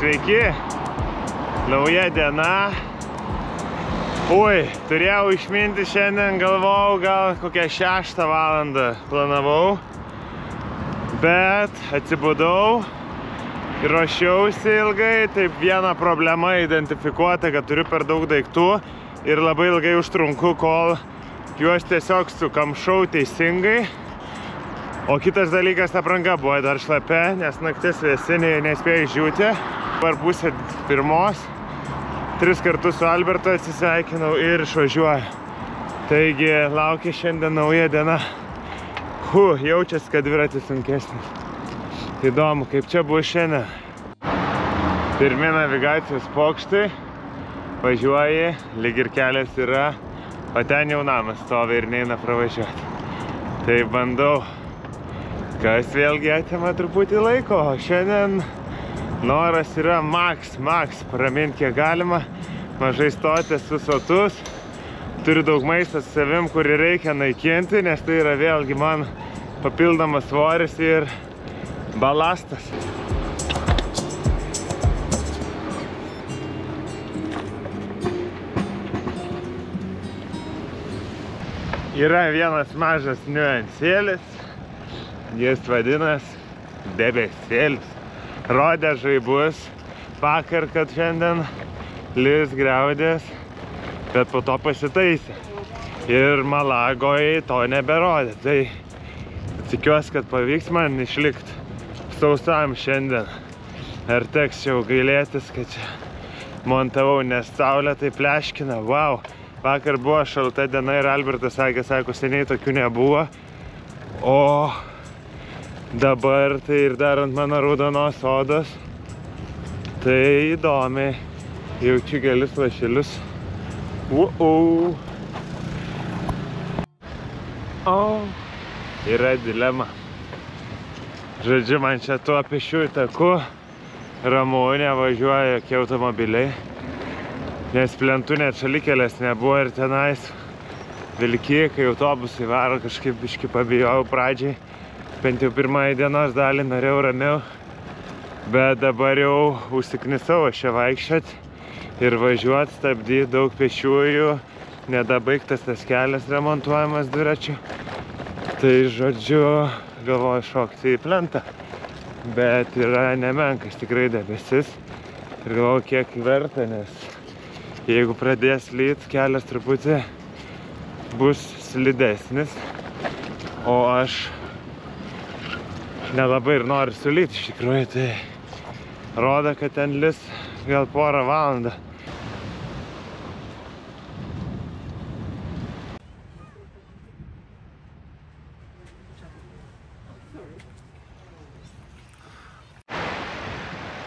Sveiki, nauja diena. Oi, turėjau išminti šiandien, galvojau, gal kokią 6 valandą planavau, bet atsibudau ir ruošiausi ilgai. Taip, viena problema identifikuota, kad turiu per daug daiktų ir labai ilgai užtrunku, kol juos tiesiog sukamšau teisingai. O kitas dalykas, apranga buvo dar šlapia, nes naktis vėsinė, nespėjo išdžiūti. Par pusę 1, 3 kartus su Albertu atsisveikinau ir išvažiuoju. Taigi laukia šiandien nauja diena. Jaučiasi, kad dviratis sunkesnis. Įdomu, kaip čia bus šiandien. Pirmi navigacijos pokštai. Važiuoji, lyg ir kelias yra, o ten jau namas stovi ir neina pravažiuoti. Tai bandau, kas vėlgi atima truputį laiko. O šiandien noras yra max, praminti kiek galima. Mažai stoti, esu sotus. Turiu daug maisto su savim, kurį reikia naikinti, nes tai yra vėlgi man papildomas svoris ir balastas. Yra vienas mažas niuansėlis, jis vadinas debesėlis. Rodė žaibus vakar, kad šiandien lis griaudės, bet po to pasitaisė. Ir Malagoje to neberodė. Tai tikiuosi, kad pavyks man išlikti sausam šiandien. Ar teks jau gailėtis, kad čia montavau, nes saulė tai pleškina. Wow, vakar buvo šalta diena ir Albertas sakė, seniai tokių nebuvo. O dabar tai ir darant mano raudonos odos, tai įdomiai. Jaučiu kelis lašelius. Yra dilema. Žodžiu, man čia tuo pėsčiųjų taku ramu, nevažiuoja jokie automobiliai, nes plentų net šalikelės nebuvo ir tenais vilkikai, autobusai varo, kažkaip biškį pabijojau pradžiai. Bent jau pirmąjį dienos dalį norėjau ramiau, bet dabar jau užsiknisau aš čia vaikščiot ir važiuot, stabdyti daug pėsčiųjų, nedabaigtas tas kelias remontuojamas dviračių. Tai žodžiu, galvoju šokti į plentą, bet yra nemenkas tikrai debesis ir galvoju, kiek verta, nes jeigu pradės lyt, kelias truputį bus slidesnis, o aš nelabai ir noriu sulyti, iš tikrųjų, tai rodo, kad ten lis gal porą valandą.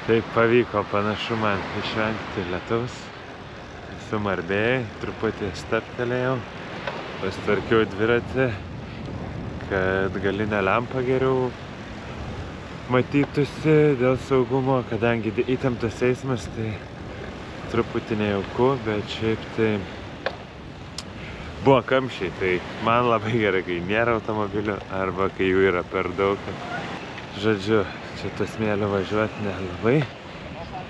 Taip pavyko panašu man išvengti lietaus. Esu Marbėjai, truputį stabtelėjau, pasitvarkiau dviratį, kad galinę lempą geriau matytųsi dėl saugumo, kadangi įtemptas eismas, tai truputį nejauku, bet šiaip tai buvo kamščiai, tai man labai gerai, kai nėra automobilių arba kai jų yra per daug. Žodžiu, čia to smėlio važiuoti nelabai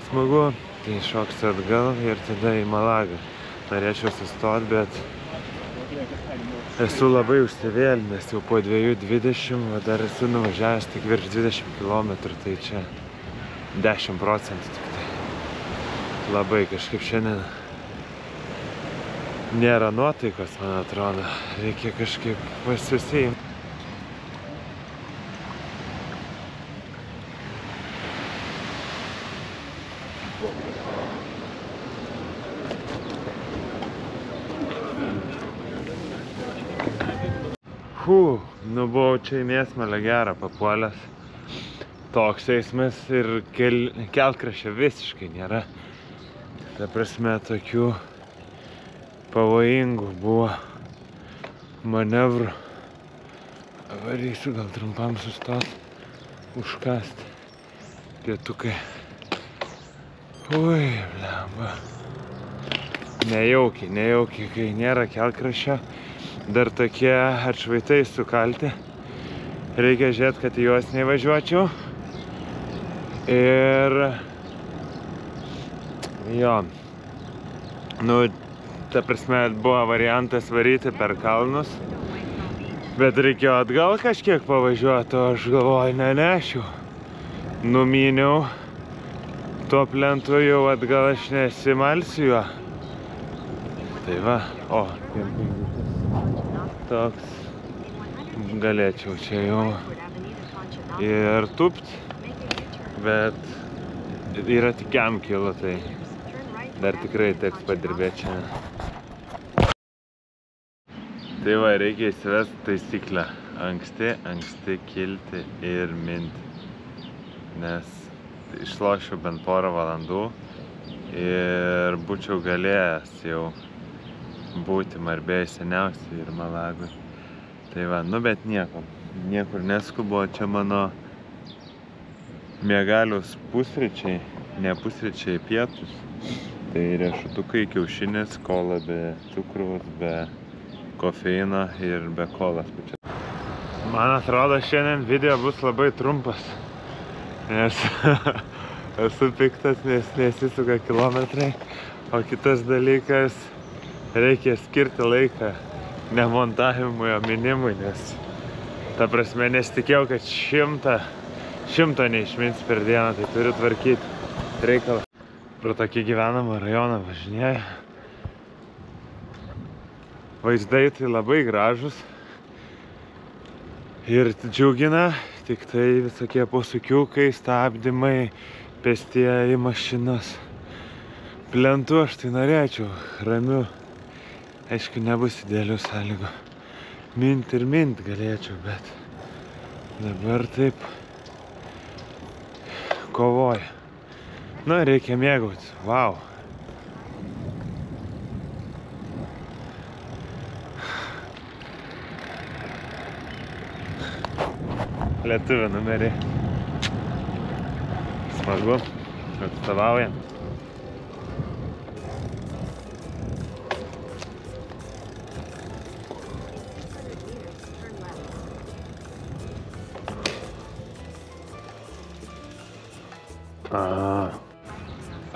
smagu, tai šoksiu atgal ir tada į Malagą. Norėčiau sustoti, bet esu labai užsivėlinęs, jau po 2:20, o dar esu nuvažiavęs tik virš 20 km, tai čia 10% tik tai. Labai kažkaip šiandien nėra nuotaikos, man atrodo. Reikia kažkaip pasisėjimti. Nu buvau čia į mėsmalę gerą papuolęs. Toks eismas ir kelkraščio visiškai nėra. Ta prasme, tokių pavojingų buvo manevrų. Varysiu gal trumpam sustot, užkasti pietukai. Ui, blemba. Nejaukiai, kai nėra kelkraščio. Dar tokie atšvaitai sukalti. Reikia žiūrėti, kad į juos nevažiuočiau. Ir Jo. Nu, ta prasme, buvo variantas varyti per kalnus, bet reikėjo atgal kažkiek pavažiuoti, o aš galvoju, nenešiu. Numyniau, tuo plentu jau atgal aš nesimalsiu juo. Tai va, o, toks, galėčiau čia jau ir tupt, bet yra tik jam kilo, tai dar tikrai teks padirbėti čia. Tai va, reikia įsivesti taisyklę. Anksti kilti ir minti. Nes išlošiu bent porą valandų ir būčiau galėjęs jau būti Marbėjoj seniausiai ir Malagoj. Tai va, nu bet niekur neskubu, čia mano miegaliaus pusryčiai, ne pusryčiai, pietus. Tai riešutukai, kiaušinis, kola be cukraus, be kofeino ir be kolas pačios. Man atrodo, šiandien video bus labai trumpas, nes esu piktas, nes nesisuka kilometrai, o kitas dalykas, reikia skirti laiką ne montavimui, o minimui, nes ta prasme nesitikėjau, kad šimto neišmins per dieną, tai turiu tvarkyti reikalą. Pro tokį gyvenamą rajoną važinėju. Vaizdai tai labai gražus ir džiugina, tik tai visokie posūkiukai, stabdymai, pėstieji mašinos. Plentu aš tai norėčiau, ramiu. Aišku, nebus idealių sąlygų. Mint galėčiau, bet dabar taip kovoju. Na, reikia mėgautis. Vau. Lietuvio numeriai. Smagu, atstovauja.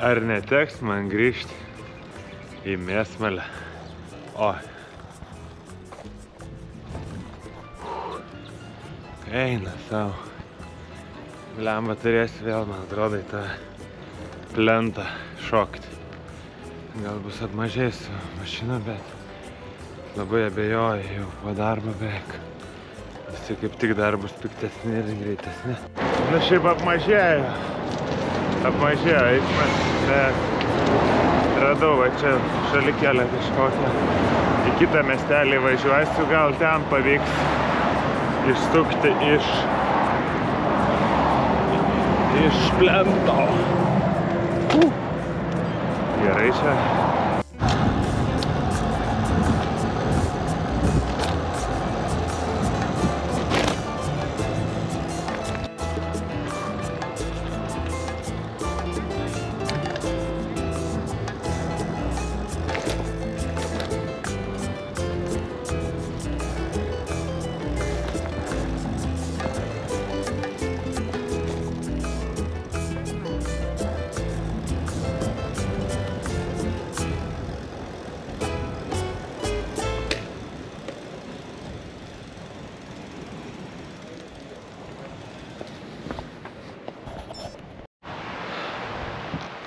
Ar neteks man grįžti į Mėsmalę? O. Eina savo. Blemba turėsiu vėl, man atrodo, į tą plentą šokti. Gal bus apmažėsiu mašiną, bet labai abejoju jau po darbo beveik. Visi kaip tik dar bus piktesni ir greitesni. Nu šiaip apmažėjo eismas, bet radau va čia šalikėlę kažkokią. Į kitą miestelį važiuosiu, gal ten pavyks išsukti iš plento. Gerai čia.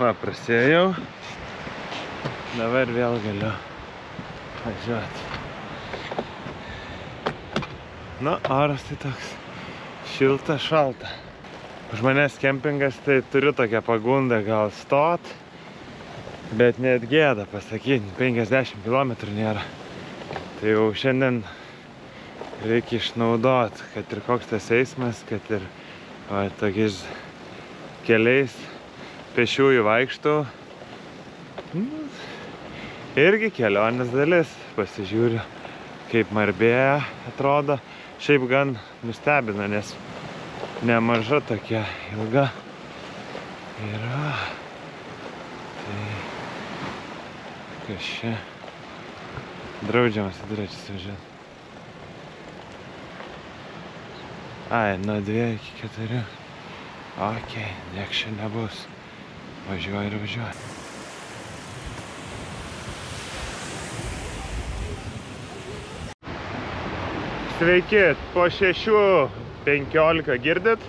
Va, prasėjau. Dabar vėl galiu važiuoti. Nu, oras tai toks šilta, šalta. Už manęs kempingas, tai turiu tokią pagundą gal stot, bet net gėda pasakyti, 50 km nėra. Tai jau šiandien reikia išnaudot, kad ir koks tas eismas, kad ir va, tokiais keliais pešiųjų vaikštau. Irgi kelionės dalis. Pasižiūriu, kaip Marbėja atrodo. Šiaip gan nustebina, nes nemaža tokia ilga yra. Tai kas čia? Draudžiamas dviračiais važiuoti. Ai, nuo 2 iki 4. Okei, nieks čia nebus. Važiuoju ir važiuoju. Sveiki, po 6:15 girdit?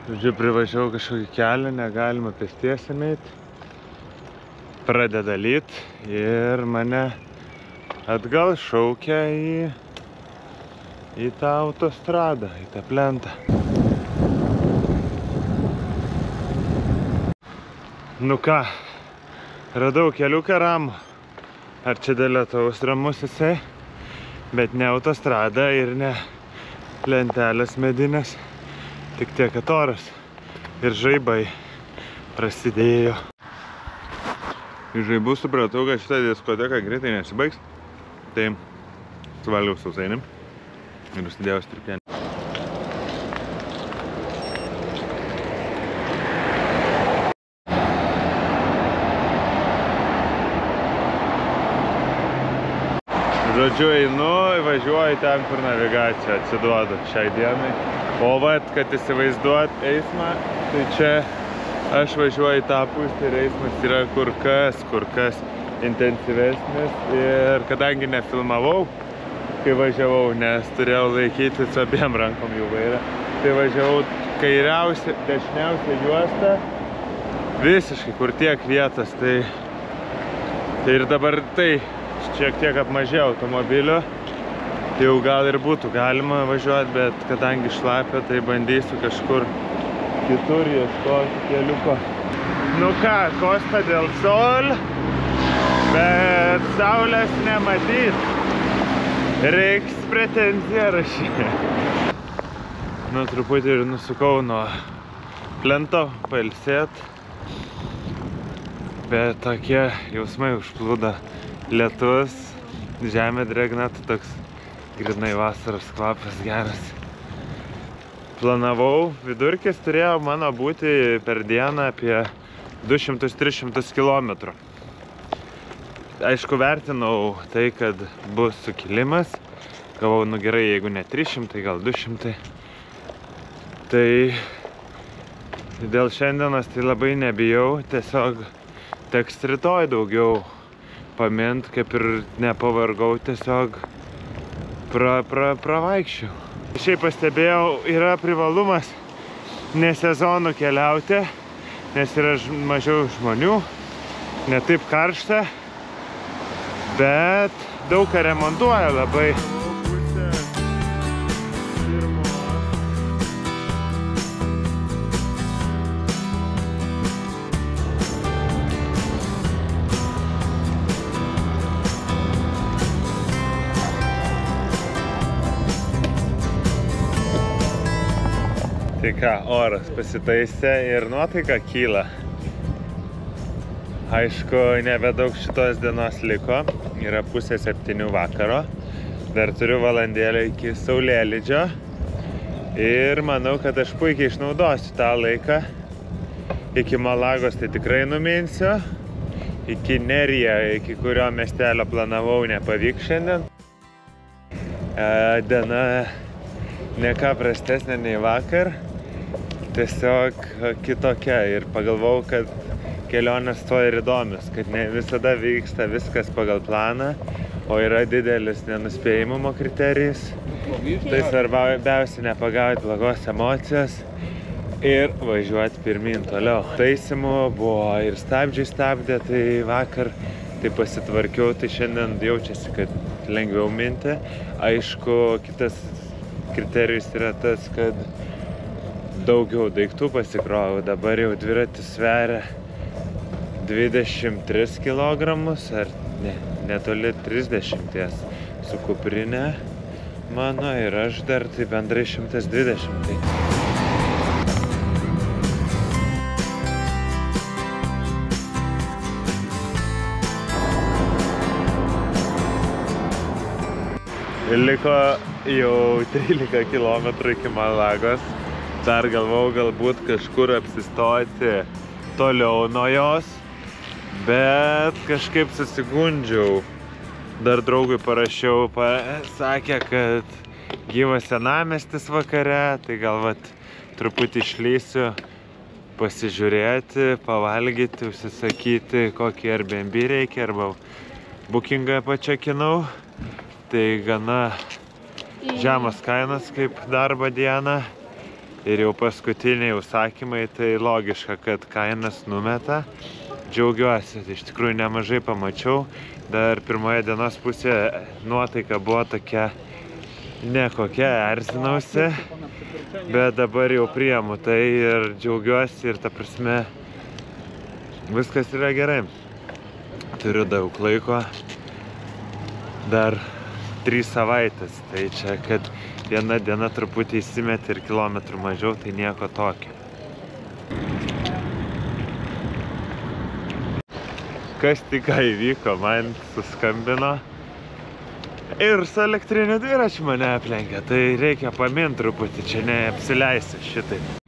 Žodžiu, privažiavau kažkokį kelią, negalima pėstiesiem eit. Pradeda lyt ir mane atgal šaukia į tą autostradą, į tą plentą. Nu ką, radau keliuką ramų. Ar čia dėl lietaus ramus jisai, bet ne autostrada ir ne lentelės medinės. Tik tiek, kad oras ir žaibai prasidėjo. Iš žaibų supratau, kad šitą diskoteka greitai nesibaigs. Tai suvalgiau sausainį ir užsidėjau striukelį. Žodžiu, einu, važiuoju ten, kur navigacija atsiduoda šiai dienai. O vat, kad įsivaizduot eismą, tai čia aš važiuoju į tą pusę ir eismas yra kur kas intensyvesnis. Ir kadangi nefilmavau, kai važiavau, nes turėjau laikyti su abiem rankom jų vairą, tai važiavau kairiausia, dešiniausia juosta, visiškai kur tiek vietos. Tai ir dabar tai šiek tiek apmažėjo automobilio. Tai jau gal ir būtų galima važiuoti, bet kadangi šlapia, tai bandysiu kažkur kitur ieškoti keliuko. Nu ką, Costa del Sol, bet saulės nematyt. Reiks pretenziją rašyti. Nu, truputį ir nusukau nuo plento pailsėt. Bet tokie jausmai užplūda. Lietus, žemė drėgna, toks grinai vasaros kvapas geras. Planavau, vidurkis turėjo mano būti per dieną apie 200-300 km. Aišku, vertinau tai, kad bus sukilimas. Gavau, nu gerai, jeigu ne 300, gal 200. Tai dėl šiandienos tai labai nebijau, tiesiog teks rytoj daugiau pamint, kaip ir nepavargau, tiesiog pravaikščiau. Šiaip pastebėjau, yra privalumas ne sezonų keliauti, nes yra mažiau žmonių, ne taip karšta, bet daug ką remontuoja labai. Tai ką, oras pasitaisė ir nuotaika kyla. Aišku, nebedaug šitos dienos liko, yra 6:30 vakaro. Dar turiu valandėlę iki saulėlydžio. Ir manau, kad aš puikiai išnaudosiu tą laiką. Iki Malagos tai tikrai numinsiu. Iki Nerija, iki kurio miestelio planavau, nepavyks šiandien. Diena ne ką prastesnė nei vakar. Tiesiog kitokia ir pagalvojau, kad kelionės to ir įdomios, kad ne visada vyksta viskas pagal planą, o yra didelis nenuspėjimumo kriterijus. Tai svarbiausia nepagauti blogos emocijos ir važiuoti pirmyn toliau. Taisymų buvo ir stabdžiai stabdė, tai vakar tai pasitvarkiau, tai šiandien jaučiasi, kad lengviau minti. Aišku, kitas kriterijus yra tas, kad daugiau daiktų pasikrovau. Dabar jau dviratis sveria 23 kg, ar ne, netoli 30 su kuprinė mano ir aš dar tai bendrai 120. Liko jau 13 km iki Malagos. Dar galvau galbūt kažkur apsistoti toliau nuo jos, bet kažkaip susigundžiau. Dar draugui parašiau, sakė, kad gyvas senamiestis vakare, tai gal vat truputį išleisiu pasižiūrėti, pavalgyti, užsisakyti, kokį Airbnb reikia, arba bookingą pačekinau. Tai gana žemas kainas kaip darbo dieną ir jau paskutiniai užsakymai, tai logiška, kad kainas numeta. Džiaugiuosi, iš tikrųjų nemažai pamačiau. Dar pirmoje dienos pusėje nuotaika buvo tokia nekokia, erzinausi, bet dabar jau priimu tai ir džiaugiuosi ir ta prasme viskas yra gerai. Turiu daug laiko, dar 3 savaitės, tai čia, kad viena diena truputį įsimetė ir kilometrų mažiau, tai nieko tokio. Kas tik ką įvyko, man suskambino ir su elektriniu dviračiu mane aplenkė, tai reikia pamint truputį, čia neapsileisi šitaip.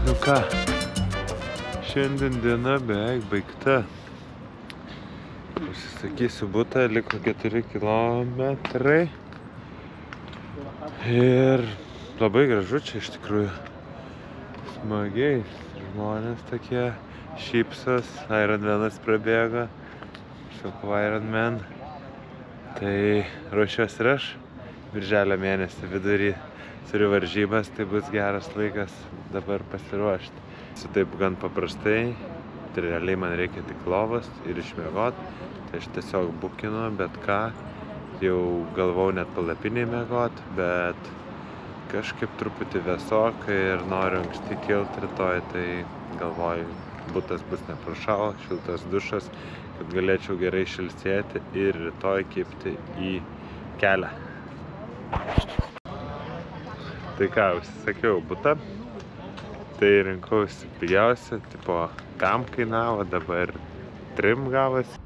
Nu ką, šiandien diena beveik baigta. Užsisakysiu butą, liko 4 kilometrai. Ir labai gražu čia iš tikrųjų. Smagiai, žmonės tokie šypsos, Ironmanas prabėga. Sakau Ironman. Tai ruošiuosi ir aš. Birželio mėnesį vidury turiu varžybas, tai bus geras laikas dabar pasiruošti. Su taip gan paprastai, tai realiai man reikia tik lovos ir išmiegot, tai aš tiesiog bukinu, bet ką, jau galvau net palapiniai miegot, bet kažkaip truputį vėsoka ir noriu anksti kilt rytoj, tai galvoju, butas bus neprašalo, šiltas dušas, kad galėčiau gerai šilsėti ir rytoj kibti į kelią. Tai ką, užsisakiau butą, tai rinkausi pigiausia, tipo 5 kainavo, dabar 3 gavosi.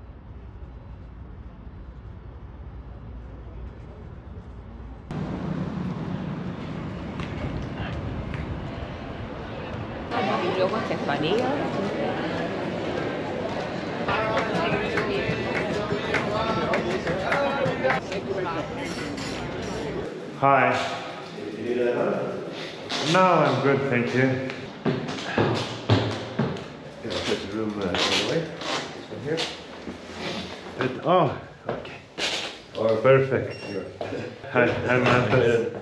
Hi. No, I'm good, thank you. Yeah, put the room away. This one here. Oh, okay. Or Perfect. here. Hi, Mantas.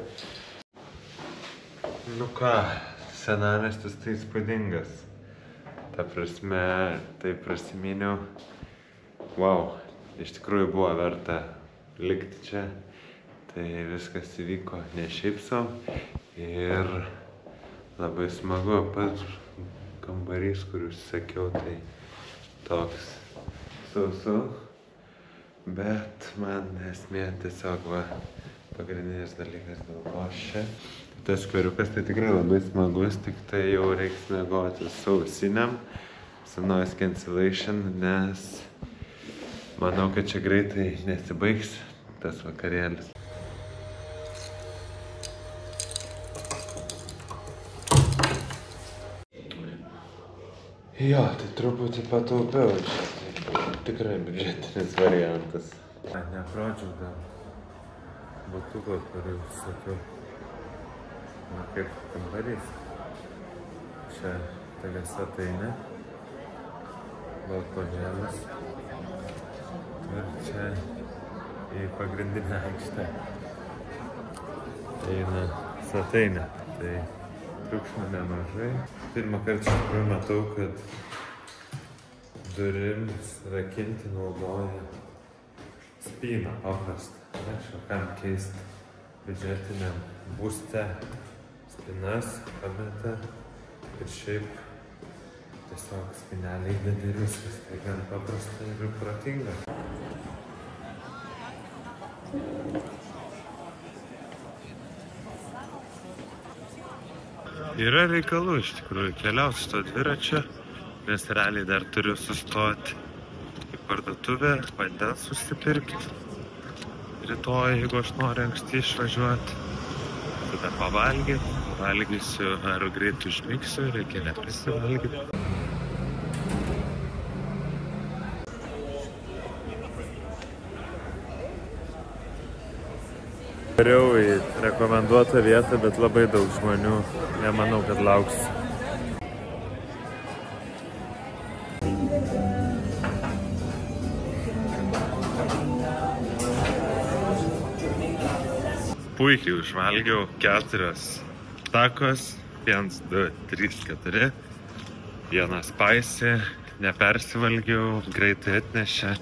Nu ką, senamiestis tai įspūdingas. Ta prasme, tai prasiminiau. Wow, iš tikrųjų buvo verta likti čia. Tai viskas įvyko ne šiaip sau. Ir labai smagu, pats kambarys, kur užsisakiau, tai toks sausu, bet man esmė tiesiog pagrindinis dalykas dėl ko čia. Tas skveriukas tai tikrai labai smagus, tik tai jau reiks miegoti su ausinėm, su noise cancellation, nes manau, kad čia greitai nesibaigs tas vakarėlis. Jo, tai truputį pataupiau čia, tai tikrai biudžetinis variantas. Neprodžiau dar batuko, kurį užsakiau. Na, kaip kambarys. Čia tokia svetainė, balkonėlis ir čia į pagrindinę aikštę eina svetainė. Tai triukšmo nemažai. Pirmą kartą iš tikrųjų matau, kad durims rakinti naudoja spyną paprastą. Nežinau, kam keisti biudžetiniam būste spynas pameta ir šiaip tiesiog spynelį įdedi ir viskas. Tai gan paprasta ir protinga. Yra reikalų iš tikrųjų keliauti su to dviračio, nes realiai dar turiu sustoti į parduotuvę, vandens susipirkti. Rytoj, jeigu aš noriu anksti išvažiuoti, tada pavalgysiu ar greit užmigsiu, reikia neprisivalgyti. Variau į rekomenduotą vietą, bet labai daug žmonių. Nemanau, kad lauks. Puikiai užvalgiau 4 takos, 1, 2, 3, 4. Vieną spicy, nepersivalgiau, greitai atnešė.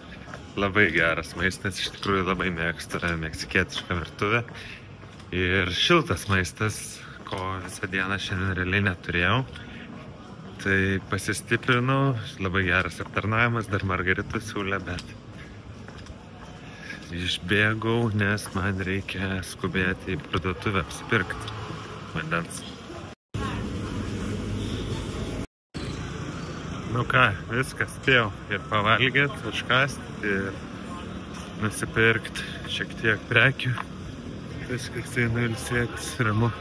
Labai geras maistas, iš tikrųjų labai mėgstu meksikietišką virtuvę. Ir šiltas maistas, ko visą dieną šiandien realiai neturėjau. Tai pasistiprinau, labai geras aptarnavimas, dar margaritą siūlė, bet išbėgau, nes man reikia skubėti į parduotuvę apsipirkti vandens. Nu ką, viskas spėjau ir pavalgyti, užkasti ir nusipirkti šiek tiek prekių. Viskas eina ilsėtis, ramu.